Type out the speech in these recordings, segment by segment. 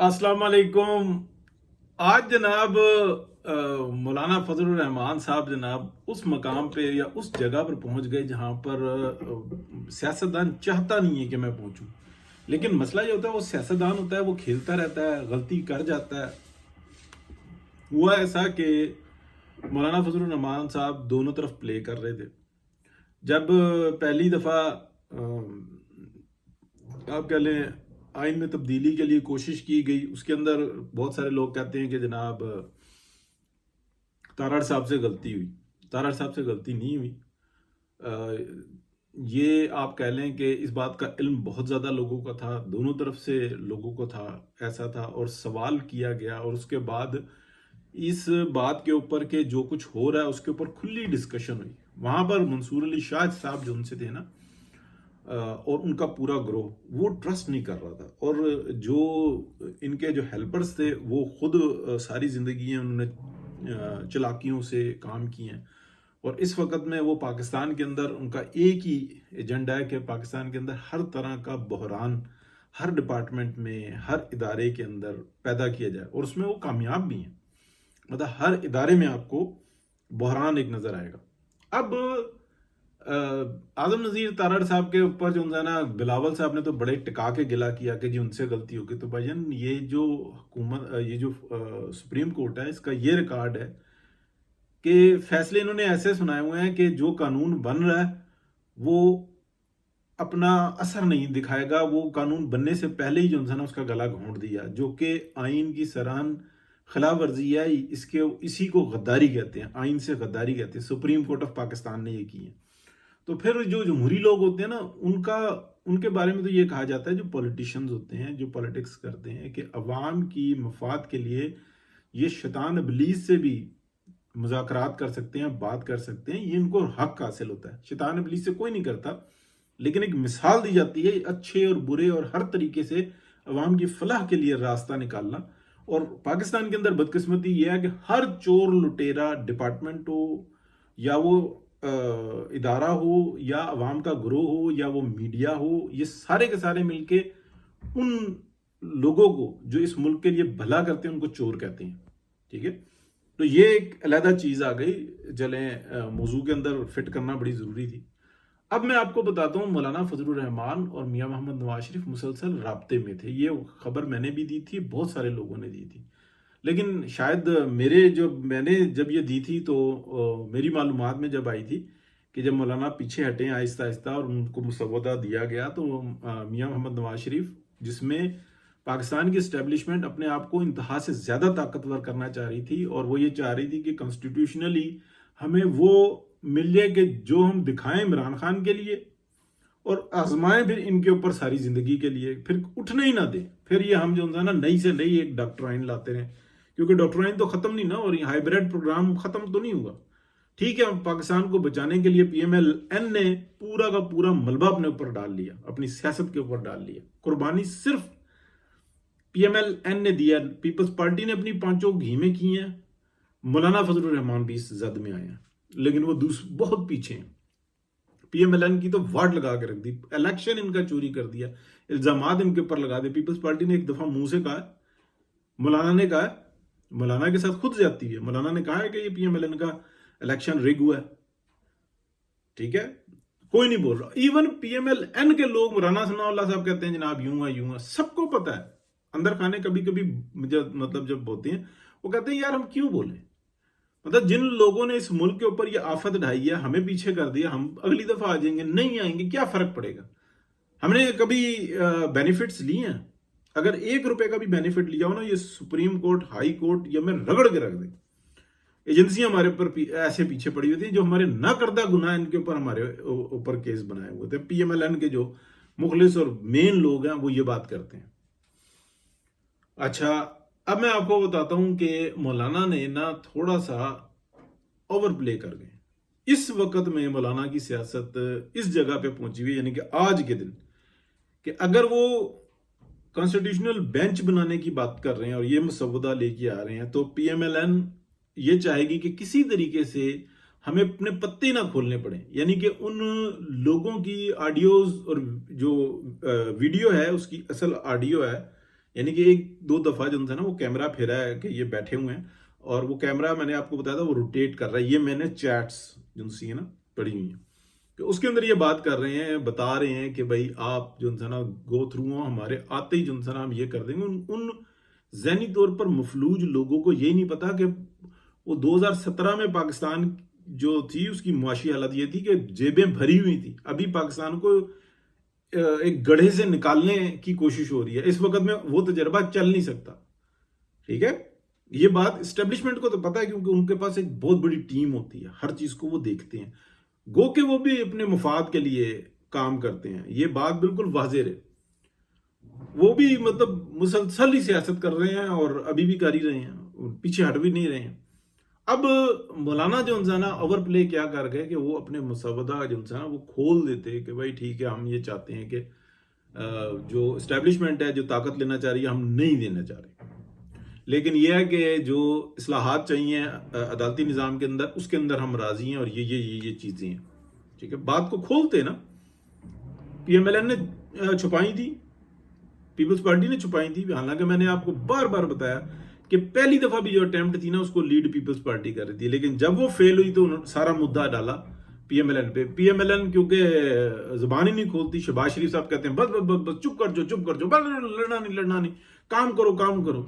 अस्सलाम वालेकुम। आज जनाब मौलाना फजलुर रहमान साहब जनाब उस मकाम पे या उस जगह पर पहुंच गए जहां पर सियासतदान चाहता नहीं है कि मैं पहुंचूं। लेकिन मसला ये होता है, वो सियासतदान होता है, वो खेलता रहता है, गलती कर जाता है। हुआ ऐसा कि मौलाना फजलुर रहमान साहब दोनों तरफ प्ले कर रहे थे। जब पहली दफ़ा आप कह लें आइन में तब्दीली के लिए कोशिश की गई, उसके अंदर बहुत सारे लोग कहते हैं कि जनाब तारड़ साहब से गलती हुई। तारड़ साहब से गलती नहीं हुई। ये आप कह लें कि इस बात का इल्म बहुत ज़्यादा लोगों का था, दोनों तरफ से लोगों को था, ऐसा था, और सवाल किया गया। और उसके बाद इस बात के ऊपर के जो कुछ हो रहा है उसके ऊपर खुली डिस्कशन हुई। वहाँ पर मंसूर अली शाह साहब जो उनसे थे ना, और उनका पूरा ग्रोह वो ट्रस्ट नहीं कर रहा था। और जो इनके जो हेल्पर्स थे वो खुद सारी ज़िंदगी उन्होंने चलाकियों से काम किए हैं। और इस वक्त में वो पाकिस्तान के अंदर उनका एक ही एजेंडा है कि पाकिस्तान के अंदर हर तरह का बहरान हर डिपार्टमेंट में, हर इदारे के अंदर पैदा किया जाए, और उसमें वो कामयाब भी हैं। मतलब हर इदारे में आपको बहरान एक नज़र आएगा। अब आजम नज़ीर तारड़ साहब के ऊपर जो है ना, बिलावल साहब ने तो बड़े टिका के गिला किया कि जी उनसे गलती होगी। तो भाईजान, ये जो हुकूमत, ये जो सुप्रीम कोर्ट है, इसका ये रिकॉर्ड है कि फैसले इन्होंने ऐसे सुनाए हुए हैं कि जो कानून बन रहा है वो अपना असर नहीं दिखाएगा। वो कानून बनने से पहले ही जो है ना उसका गला घोंट दिया, जो कि आइन की सराहन खिलाफ वर्जी है। इसी को गद्दारी कहते हैं, आइन से गद्दारी कहते हैं। सुप्रीम कोर्ट ऑफ पाकिस्तान ने ये की है। तो फिर जो जमहूरी लोग होते हैं ना, उनके बारे में तो ये कहा जाता है, जो पॉलिटिशियंस होते हैं, जो पॉलिटिक्स करते हैं, कि अवाम की मफाद के लिए ये शैतान इब्लीस से भी मुज़ाकरात कर सकते हैं, बात कर सकते हैं। ये इनको हक हासिल होता है। शैतान इब्लीस से कोई नहीं करता, लेकिन एक मिसाल दी जाती है अच्छे और बुरे और हर तरीके से अवाम की फलाह के लिए रास्ता निकालना। और पाकिस्तान के अंदर बदकिस्मती यह है कि हर चोर लुटेरा डिपार्टमेंट हो, या वो इदारा हो, या अवाम का ग्रोह हो, या वो मीडिया हो, ये सारे के सारे मिलके उन लोगों को जो इस मुल्क के लिए भला करते हैं उनको चोर कहते हैं। ठीक है, तो ये एक अलहदा चीज़ आ गई। चलें, मौजू के अंदर फिट करना बड़ी ज़रूरी थी। अब मैं आपको बताता हूँ, मौलाना फजलुर रहमान और मियाँ मोहम्मद नवाज शरीफ मुसलसल राब्ते में थे। ये खबर मैंने भी दी थी, बहुत सारे लोगों ने दी थी। लेकिन शायद मैंने जब ये दी थी तो मेरी मालूमात में जब आई थी कि जब मौलाना पीछे हटे आहिस्ता आहिस्ता और उनको मुसव्वदा दिया गया, तो मियाँ मोहम्मद नवाज शरीफ, जिसमें पाकिस्तान की इस्टेब्लिशमेंट अपने आप को इंतहा से ज़्यादा ताकतवर करना चाह रही थी, और वो ये चाह रही थी कि कॉन्स्टिट्यूशनली हमें वो मिल जाए कि जो हम दिखाएं इमरान खान के लिए, और आजमाएं फिर इनके ऊपर सारी जिंदगी के लिए, फिर उठने ही ना दे। फिर ये हम जो है ना नई से नई एक डॉक्ट्राइन लाते रहें, क्योंकि डॉक्ट्राइन तो खत्म नहीं ना, और ये हाइब्रिड प्रोग्राम खत्म तो नहीं हुआ। ठीक है, पाकिस्तान को बचाने के लिए पीएमएल-एन ने पूरा का पूरा मलबा अपने ऊपर डाल लिया, अपनी सियासत के ऊपर डाल लिया। कुर्बानी सिर्फ पीएमएल-एन ने दिया, पीपल्स पार्टी ने अपनी पांचों घी में की हैं। मौलाना फजलुर रहमान भी इस जद में आए हैं, लेकिन वो बहुत पीछे हैं। पीएमएल-एन की तो वार्ड लगा के रख दी, इलेक्शन इनका चोरी कर दिया, इल्जामात इनके ऊपर लगा दे। पीपल्स पार्टी ने एक दफा मुंह से कहा, मौलाना ने कहा, मौलाना के साथ खुद जाती है, मौलाना ने कहा है कि ये पीएमएल-एन का इलेक्शन रिग हुआ है। ठीक है, कोई नहीं बोल रहा। इवन पीएमएल-एन के लोग, मौलाना सनाउल्लाह साहब कहते हैं जनाब यूं है, सबको पता है। अंदर खाने कभी कभी मतलब जब होते हैं, वो कहते हैं यार हम क्यों बोले। मतलब जिन लोगों ने इस मुल्क के ऊपर ये आफत ढाई है, हमें पीछे कर दिया, हम अगली दफा आ जाएंगे, नहीं आएंगे, क्या फर्क पड़ेगा। हमने कभी बेनिफिट्स लिए हैं? अगर ₹1 का भी बेनिफिट लिया हो ना, ये सुप्रीम कोर्ट, हाई कोर्ट, या में रगड़ के रख दे। एजेंसियां हमारे ऊपर ऐसे पीछे पड़ी हुई थी, जो हमारे ना करदा गुनाह इनके ऊपर हमारे ऊपर केस बनाए हुए थे। पीएमएल-एन के जो मुखलिस और मेन लोग हैं वो ये बात करते हैं। अच्छा, अब मैं आपको बताता हूं कि मौलाना ने ना थोड़ा सा ओवर प्ले कर गए। इस वक्त में मौलाना की सियासत इस जगह पे पहुंची हुई, यानी कि आज के दिन, कि अगर वो कॉन्स्टिट्यूशनल बेंच बनाने की बात कर रहे हैं और ये मसवदा लेके आ रहे हैं, तो पीएमएल-एन ये चाहेगी कि किसी तरीके से हमें अपने पत्ते ना खोलने पड़े। यानी कि उन लोगों की ऑडियोज और जो वीडियो है उसकी असल ऑडियो है, यानी कि एक दो दफ़ा जो था ना वो कैमरा फेरा है कि ये बैठे हुए हैं, और वो कैमरा मैंने आपको बताया था वो रोटेट कर रहा है। ये मैंने चैट्स जो सी है ना पढ़ी हुई हैं, तो उसके अंदर ये बात कर रहे हैं, बता रहे हैं कि भाई आप जो था ना गो थ्रू हो, हमारे आते ही जो था ना हम ये कर देंगे। उन ज़हनी तौर पर मफलूज लोगों को ये नहीं पता कि वो 2017 में पाकिस्तान जो थी उसकी मुआशी हालत ये थी कि जेबें भरी हुई थी। अभी पाकिस्तान को एक गड्ढे से निकालने की कोशिश हो रही है। इस वक्त में वो तजर्बा चल नहीं सकता, ठीक है। ये बात एस्टेब्लिशमेंट को तो पता है क्योंकि उनके पास एक बहुत बड़ी टीम होती है, हर चीज को वो देखते हैं। गो के वो भी अपने मुफाद के लिए काम करते हैं, ये बात बिल्कुल वाज़ेह है। वो भी मतलब मुसलसल ही सियासत कर रहे हैं और अभी भी कर ही रहे हैं, पीछे हट भी नहीं रहे हैं। अब मौलाना जो है ना ओवर प्ले क्या कर गए कि वो अपने मुसवदा जो है ना वो खोल देते कि भाई ठीक है, हम ये चाहते हैं कि जो इस्टेब्लिशमेंट है जो ताकत लेना चाह रही है हम नहीं देना चाह रहे, लेकिन यह है कि जो इस्लाहात चाहिए अदालती निज़ाम के अंदर उसके अंदर हम राजी हैं और ये चीज़ें हैं, ठीक है। बात को खोलते ना PMLN ने छुपाई थी, पीपल्स पार्टी ने छुपाई थी। हालांकि मैंने आपको बार बार बताया कि पहली दफा भी जो अटेम्प्ट थी ना उसको लीड पीपल्स पार्टी कर रही थी, लेकिन जब वो फेल हुई तो उन्होंने सारा मुद्दा डाला PMLN पे। PMLN क्योंकि जुबान ही नहीं खोलती, शहबाज शरीफ साहब कहते हैं बस बस बस, बस चुप कर जो बस लड़ना नहीं, काम करो।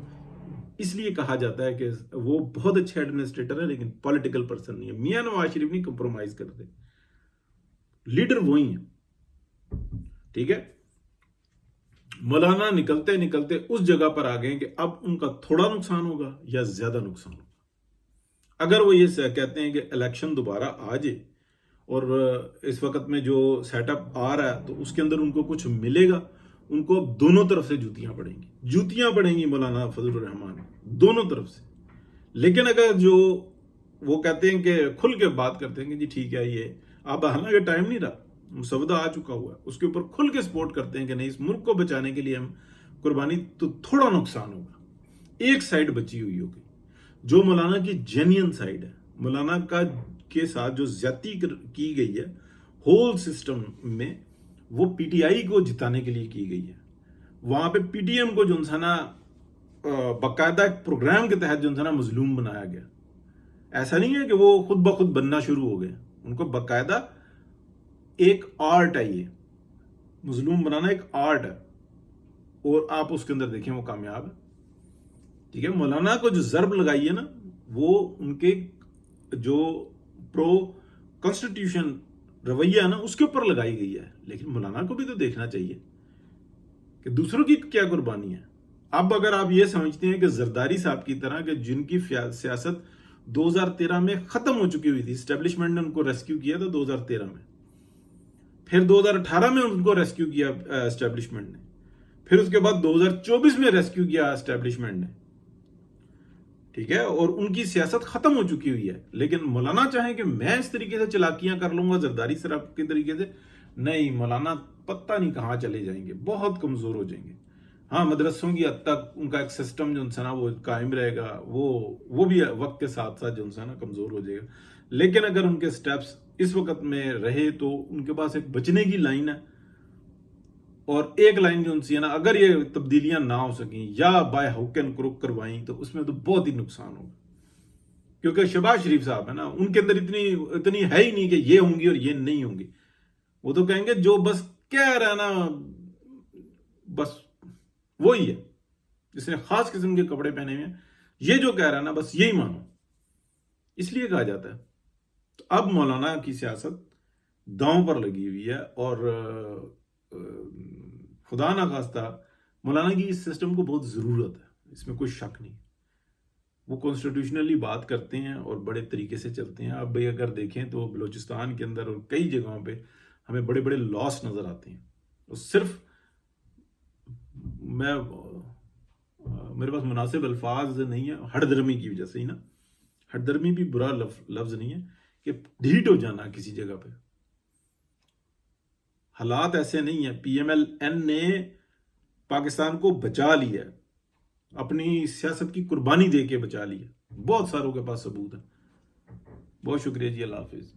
इसलिए कहा जाता है कि वो बहुत अच्छे एडमिनिस्ट्रेटर है लेकिन पॉलिटिकल पर्सन नहीं है। मियां नवाज शरीफ नहीं कंप्रोमाइज करते, लीडर वही है, ठीक है। मौलाना निकलते निकलते उस जगह पर आ गए कि अब उनका थोड़ा नुकसान होगा या ज्यादा नुकसान होगा। अगर वो ये कहते हैं कि इलेक्शन दोबारा आ जाए और इस वक्त में जो सेटअप आ रहा है तो उसके अंदर उनको कुछ मिलेगा, उनको अब दोनों तरफ से जूतियां पड़ेंगी मौलाना फजलुर रहमान, दोनों तरफ से। लेकिन अगर जो वो कहते हैं कि खुल के बात करते हैं कि जी ठीक है ये अब, हालांकि टाइम नहीं रहा, मुसवदा आ चुका हुआ है, उसके ऊपर खुल के सपोर्ट करते हैं कि नहीं इस मुल्क को बचाने के लिए हम कुर्बानी, तो थोड़ा नुकसान होगा। एक साइड बची हुई होगी जो मौलाना की जेन्युइन साइड है, मौलाना का के साथ जो ज्यादती की गई है होल सिस्टम में, वो PTI को जिताने के लिए की गई है। वहां पे PTM को जो है ना बाकायदा एक प्रोग्राम के तहत जो है ना मजलूम बनाया गया। ऐसा नहीं है कि वो खुद ब खुद बनना शुरू हो गए, उनको बाकायदा एक आर्ट है, ये मजलूम बनाना एक आर्ट है, और आप उसके अंदर देखें वो कामयाब है, ठीक है। मौलाना को जो जरब लगाई है ना वो उनके जो प्रो कॉन्स्टिट्यूशन रवैया ना उसके ऊपर लगाई गई है। लेकिन मौलाना को भी तो देखना चाहिए कि दूसरों की क्या कुर्बानी है। अब अगर आप ये समझते हैं कि जरदारी साहब की तरह कि जिनकी सियासत 2013 में खत्म हो चुकी हुई थी, एस्टेब्लिशमेंट ने उनको रेस्क्यू किया था 2013 में, फिर 2018 में उनको रेस्क्यू किया एस्टेब्लिशमेंट ने, फिर उसके बाद 2024 में रेस्क्यू किया एस्टेब्लिशमेंट ने, ठीक है, और उनकी सियासत खत्म हो चुकी हुई है। लेकिन मौलाना चाहे कि मैं इस तरीके से चलाकियां कर लूंगा जरदारी साहब के तरीके से, नहीं, मौलाना पता नहीं कहां चले जाएंगे, बहुत कमजोर हो जाएंगे। हाँ, मदरसों की हद तक उनका एक सिस्टम जो है ना वो कायम रहेगा, वो भी वक्त के साथ साथ जो है ना कमजोर हो जाएगा। लेकिन अगर उनके स्टेप्स इस वक्त में रहे तो उनके पास एक बचने की लाइन है, और एक लाइन जो है ना अगर ये तब्दीलियां ना हो सकी या बाय हुक एंड क्रुक करवाई तो उसमें तो बहुत ही नुकसान होगा। क्योंकि शहबाज शरीफ साहब है ना, उनके अंदर इतनी है ही नहीं कि ये होंगी और ये नहीं होंगी। वो तो कहेंगे जो बस कह रहा है ना बस वही है, जिसने खास किस्म के कपड़े पहने हुए हैं, ये जो कह रहा है ना बस यही मानो, इसलिए कहा जाता है। तो अब मौलाना की सियासत दांव पर लगी हुई है, और खुदा ना खास्ता मौलाना की इस सिस्टम को बहुत ज़रूरत है, इसमें कोई शक नहीं। वो कॉन्स्टिट्यूशनली बात करते हैं और बड़े तरीके से चलते हैं। अब भाई अगर देखें तो बलूचिस्तान के अंदर और कई जगहों पे हमें बड़े बड़े लॉस नज़र आते हैं, और सिर्फ मेरे पास मुनासिब अल्फाज नहीं है, हठधर्मी की वजह से ही ना, हठधर्मी भी बुरा लफ्ज़ नहीं है कि ढीठ हो जाना किसी जगह पे। हालात ऐसे नहीं है, PMLN ने पाकिस्तान को बचा लिया, अपनी सियासत की कुर्बानी दे के बचा लिया, बहुत सारों के पास सबूत है। बहुत शुक्रिया जी, अल्लाह हाफिज।